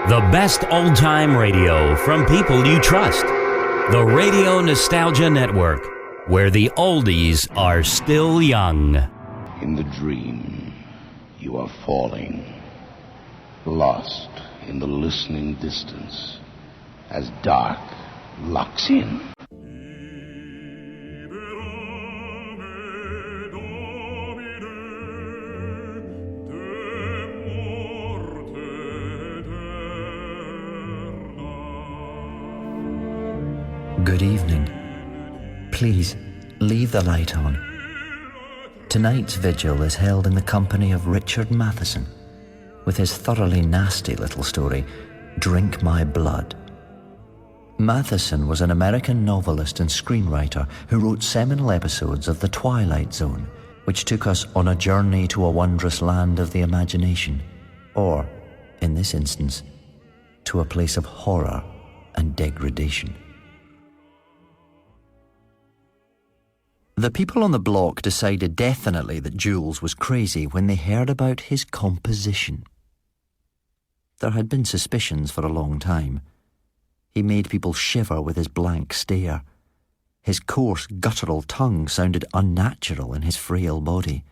The best old-time radio from people you trust. The Radio Nostalgia Network, where the oldies are still young. In the dream, you are falling, lost in the listening distance, as dark locks in. Good evening. Please, leave the light on. Tonight's vigil is held in the company of Richard Matheson, with his thoroughly nasty little story, Drink My Blood. Matheson was an American novelist and screenwriter who wrote seminal episodes of The Twilight Zone, which took us on a journey to a wondrous land of the imagination, or, in this instance, to a place of horror and degradation. The people on the block decided definitely that Jules was crazy when they heard about his composition. There had been suspicions for a long time. He made people shiver with his blank stare. His coarse, guttural tongue sounded unnatural in his frail body.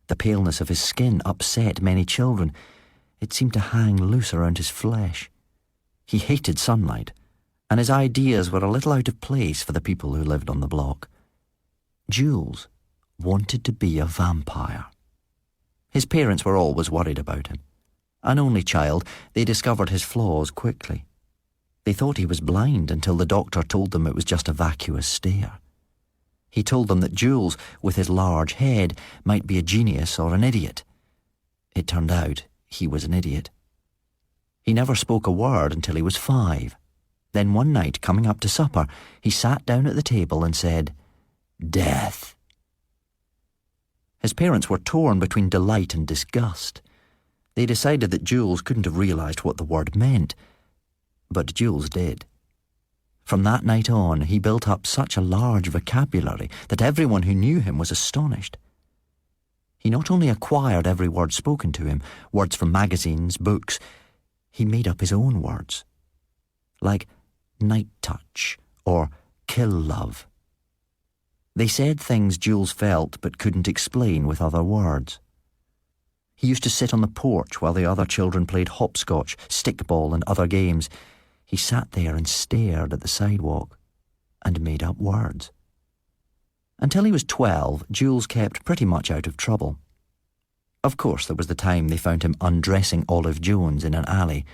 The paleness of his skin upset many children. It seemed to hang loose around his flesh. He hated sunlight, and his ideas were a little out of place for the people who lived on the block. Jules wanted to be a vampire. His parents were always worried about him. An only child, they discovered his flaws quickly. They thought he was blind until the doctor told them it was just a vacuous stare. He told them that Jules, with his large head, might be a genius or an idiot. It turned out he was an idiot. He never spoke a word until he was 5. Then one night, coming up to supper, he sat down at the table and said, "Death." His parents were torn between delight and disgust. They decided that Jules couldn't have realised what the word meant, but Jules did. From that night on, he built up such a large vocabulary that everyone who knew him was astonished. He not only acquired every word spoken to him, words from magazines, books, he made up his own words, like night touch or kill love. They said things Jules felt but couldn't explain with other words. He used to sit on the porch while the other children played hopscotch, stickball and other games. He sat there and stared at the sidewalk and made up words. Until he was 12, Jules kept pretty much out of trouble. Of course, there was the time they found him undressing Olive Jones in an alley,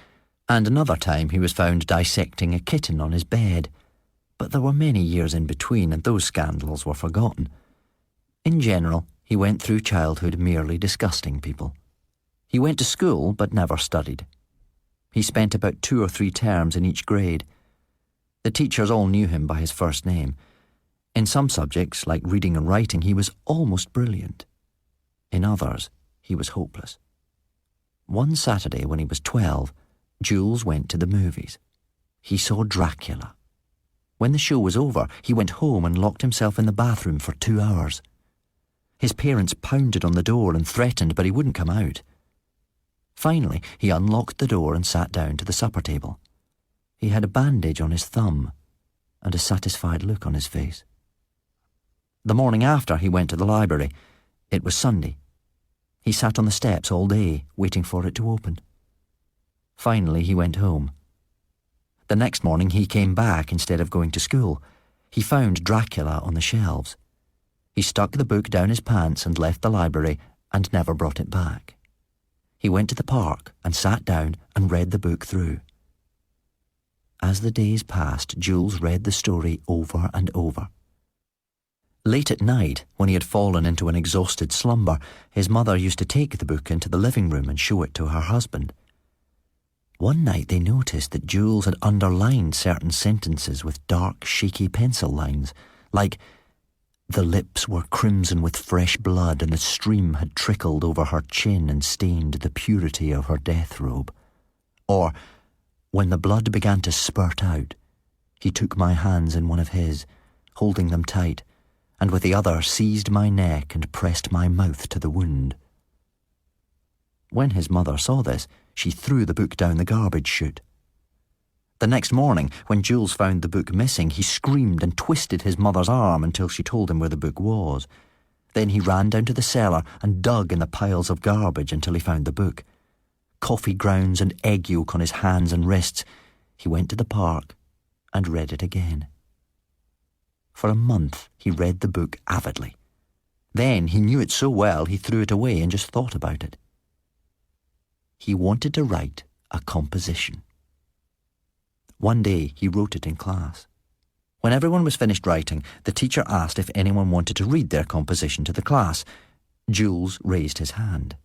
and another time he was found dissecting a kitten on his bed. But there were many years in between, and those scandals were forgotten. In general, he went through childhood merely disgusting people. He went to school, but never studied. He spent about 2 or 3 terms in each grade. The teachers all knew him by his first name. In some subjects, like reading and writing, he was almost brilliant. In others, he was hopeless. One Saturday when he was 12, Jules went to the movies. He saw Dracula. When the show was over, he went home and locked himself in the bathroom for 2 hours. His parents pounded on the door and threatened, but he wouldn't come out. Finally, he unlocked the door and sat down to the supper table. He had a bandage on his thumb and a satisfied look on his face. The morning after, he went to the library. It was Sunday. He sat on the steps all day, waiting for it to open. Finally, he went home. The next morning he came back instead of going to school. He found Dracula on the shelves. He stuck the book down his pants and left the library and never brought it back. He went to the park and sat down and read the book through. As the days passed, Jules read the story over and over. Late at night, when he had fallen into an exhausted slumber, his mother used to take the book into the living room and show it to her husband. One night they noticed that Jules had underlined certain sentences with dark, shaky pencil lines, like, "The lips were crimson with fresh blood and the stream had trickled over her chin and stained the purity of her death robe," or, "When the blood began to spurt out, he took my hands in one of his, holding them tight, and with the other seized my neck and pressed my mouth to the wound." When his mother saw this, she threw the book down the garbage chute. The next morning, when Jules found the book missing, he screamed and twisted his mother's arm until she told him where the book was. Then he ran down to the cellar and dug in the piles of garbage until he found the book. Coffee grounds and egg yolk on his hands and wrists, he went to the park and read it again. For a month he read the book avidly. Then he knew it so well he threw it away and just thought about it. He wanted to write a composition. One day he wrote it in class. When everyone was finished writing, the teacher asked if anyone wanted to read their composition to the class. Jules raised his hand.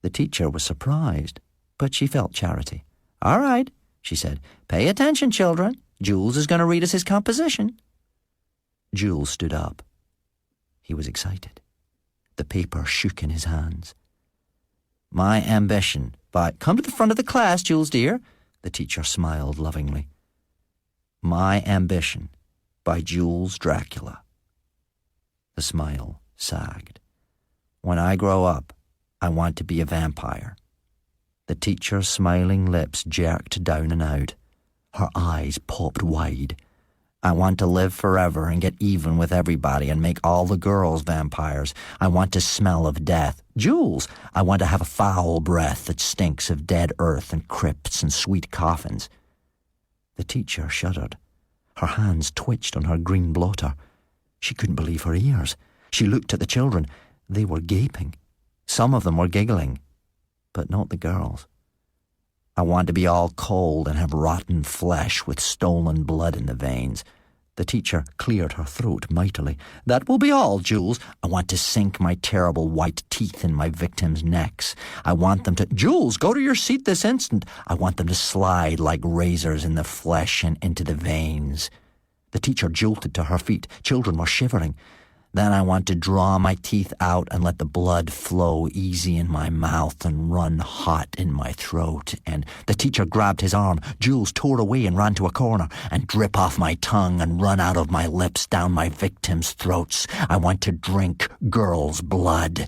The teacher was surprised, but she felt charity. "All right," she said. "Pay attention, children. Jules is going to read us his composition." Jules stood up. He was excited. The paper shook in his hands. "My ambition by—" "Come to the front of the class, Jules dear." The teacher smiled lovingly. "My ambition by Jules Dracula." The smile sagged. "When I grow up, I want to be a vampire." The teacher's smiling lips jerked down and out. Her eyes popped wide. "I want to live forever and get even with everybody and make all the girls vampires. I want to smell of death. Jules, I want to have a foul breath that stinks of dead earth and crypts and sweet coffins." The teacher shuddered. Her hands twitched on her green blotter. She couldn't believe her ears. She looked at the children. They were gaping. Some of them were giggling, but not the girls. "I want to be all cold and have rotten flesh with stolen blood in the veins." The teacher cleared her throat mightily. "That will be all, Jules. I want to sink my terrible white teeth in my victims' necks. I want them to—" "Jules, go to your seat this instant." "I want them to slide like razors in the flesh and into the veins." The teacher jolted to her feet. Children were shivering. "Then I want to draw my teeth out and let the blood flow easy in my mouth and run hot in my throat." And the teacher grabbed his arm. Jules tore away and ran to a corner. "And drip off my tongue and run out of my lips down my victims' throats. I want to drink girls' blood."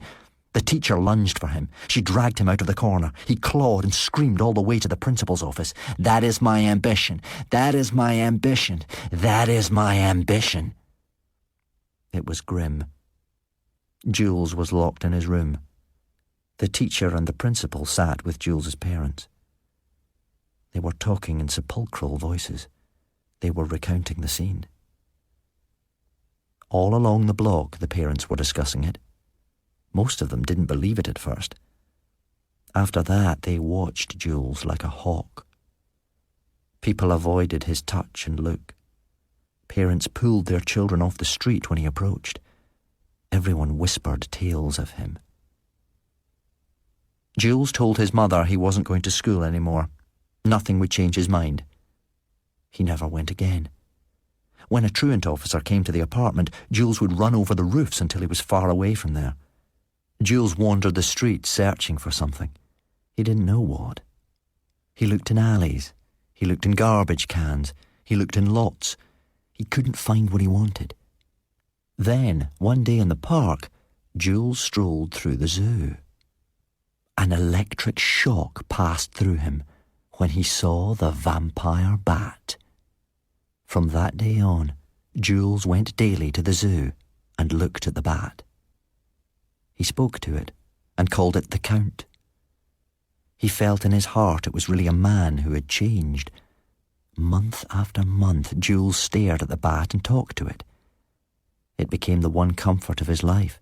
The teacher lunged for him. She dragged him out of the corner. He clawed and screamed all the way to the principal's office. "That is my ambition. That is my ambition. That is my ambition." It was grim. Jules was locked in his room. The teacher and the principal sat with Jules's parents. They were talking in sepulchral voices. They were recounting the scene. All along the block, the parents were discussing it. Most of them didn't believe it at first. After that, they watched Jules like a hawk. People avoided his touch and look. Parents pulled their children off the street when he approached. Everyone whispered tales of him. Jules told his mother he wasn't going to school anymore. Nothing would change his mind. He never went again. When a truant officer came to the apartment, Jules would run over the roofs until he was far away from there. Jules wandered the streets searching for something. He didn't know what. He looked in alleys. He looked in garbage cans. He looked in lots. He couldn't find what he wanted. Then, one day in the park, Jules strolled through the zoo. An electric shock passed through him when he saw the vampire bat. From that day on, Jules went daily to the zoo and looked at the bat. He spoke to it and called it the Count. He felt in his heart it was really a man who had changed. Month after month, Jules stared at the bat and talked to it. It became the one comfort of his life,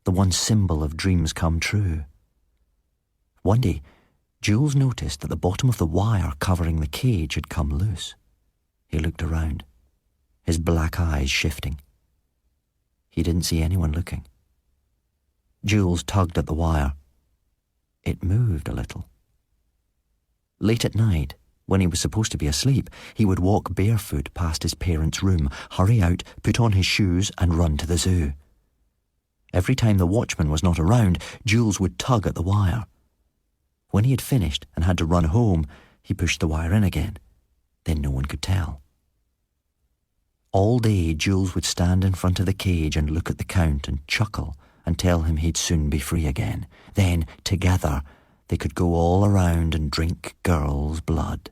the one symbol of dreams come true. One day, Jules noticed that the bottom of the wire covering the cage had come loose. He looked around, his black eyes shifting. He didn't see anyone looking. Jules tugged at the wire. It moved a little. Late at night, when he was supposed to be asleep, he would walk barefoot past his parents' room, hurry out, put on his shoes and run to the zoo. Every time the watchman was not around, Jules would tug at the wire. When he had finished and had to run home, he pushed the wire in again. Then no one could tell. All day Jules would stand in front of the cage and look at the Count and chuckle and tell him he'd soon be free again. Then, together, they could go all around and drink girls' blood.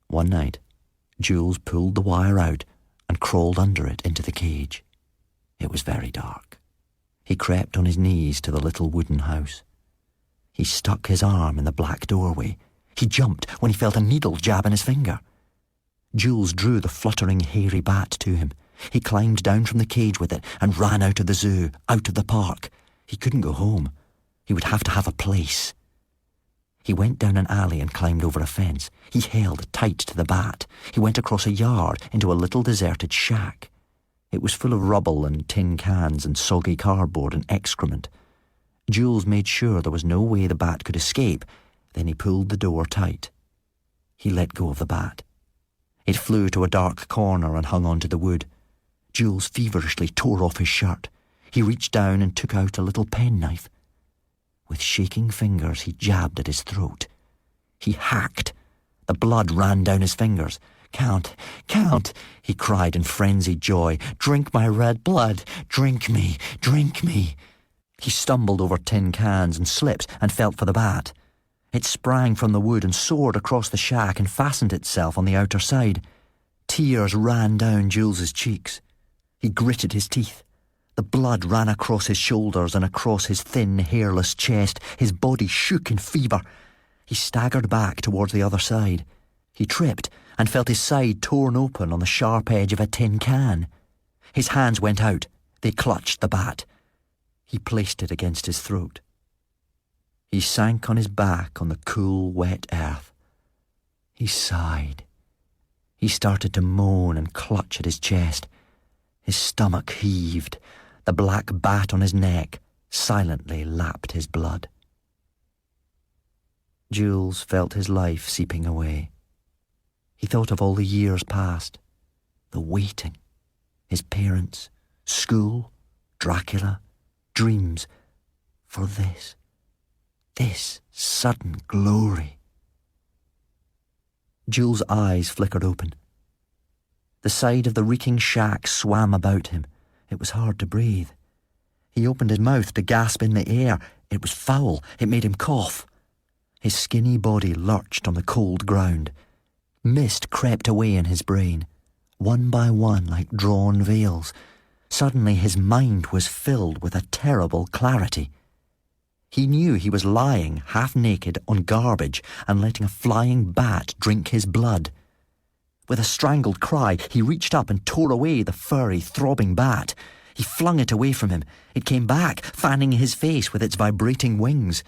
One night, Jules pulled the wire out and crawled under it into the cage. It was very dark. He crept on his knees to the little wooden house. He stuck his arm in the black doorway. He jumped when he felt a needle jab in his finger. Jules drew the fluttering, hairy bat to him. He climbed down from the cage with it and ran out of the zoo, out of the park. He couldn't go home. He would have to have a place. He went down an alley and climbed over a fence. He held tight to the bat. He went across a yard into a little deserted shack. It was full of rubble and tin cans and soggy cardboard and excrement. Jules made sure there was no way the bat could escape. Then he pulled the door tight. He let go of the bat. It flew to a dark corner and hung onto the wood. Jules feverishly tore off his shirt. He reached down and took out a little penknife. With shaking fingers, he jabbed at his throat. He hacked. The blood ran down his fingers. "Count, Count," he cried in frenzied joy. "Drink my red blood. Drink me, drink me." He stumbled over tin cans and slipped and felt for the bat. It sprang from the wood and soared across the shack and fastened itself on the outer side. Tears ran down Jules's cheeks. He gritted his teeth. The blood ran across his shoulders and across his thin, hairless chest. His body shook in fever. He staggered back towards the other side. He tripped and felt his side torn open on the sharp edge of a tin can. His hands went out. They clutched the bat. He placed it against his throat. He sank on his back on the cool, wet earth. He sighed. He started to moan and clutch at his chest. His stomach heaved. The black bat on his neck silently lapped his blood. Jules felt his life seeping away. He thought of all the years past, the waiting, his parents, school, Dracula, dreams, for this sudden glory. Jules' eyes flickered open. The side of the reeking shack swam about him. It was hard to breathe. He opened his mouth to gasp in the air. It was foul. It made him cough. His skinny body lurched on the cold ground. Mist crept away in his brain, one by one like drawn veils. Suddenly his mind was filled with a terrible clarity. He knew he was lying half-naked on garbage and letting a flying bat drink his blood. With a strangled cry, he reached up and tore away the furry, throbbing bat. He flung it away from him. It came back, fanning his face with its vibrating wings.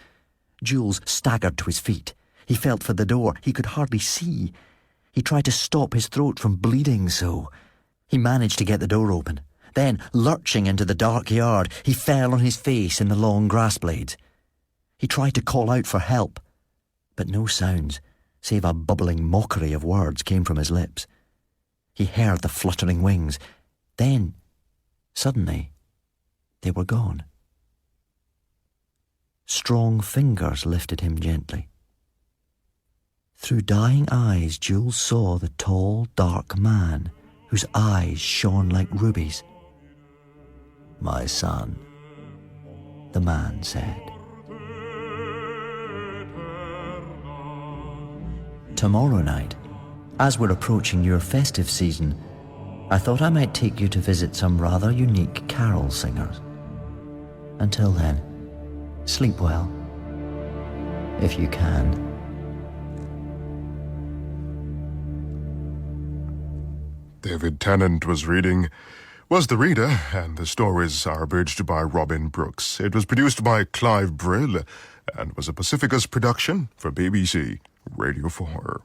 Jules staggered to his feet. He felt for the door. He could hardly see. He tried to stop his throat from bleeding so. He managed to get the door open. Then, lurching into the dark yard, he fell on his face in the long grass blades. He tried to call out for help, but no sounds, save a bubbling mockery of words, came from his lips. He heard the fluttering wings. Then, suddenly, they were gone. Strong fingers lifted him gently. Through dying eyes, Jules saw the tall, dark man whose eyes shone like rubies. "My son," the man said. Tomorrow night, as we're approaching your festive season, I thought I might take you to visit some rather unique carol singers. Until then, sleep well, if you can. David Tennant was the reader, and the stories are abridged by Robin Brooks. It was produced by Clive Brill and was a Pacificus production for BBC Radio 4.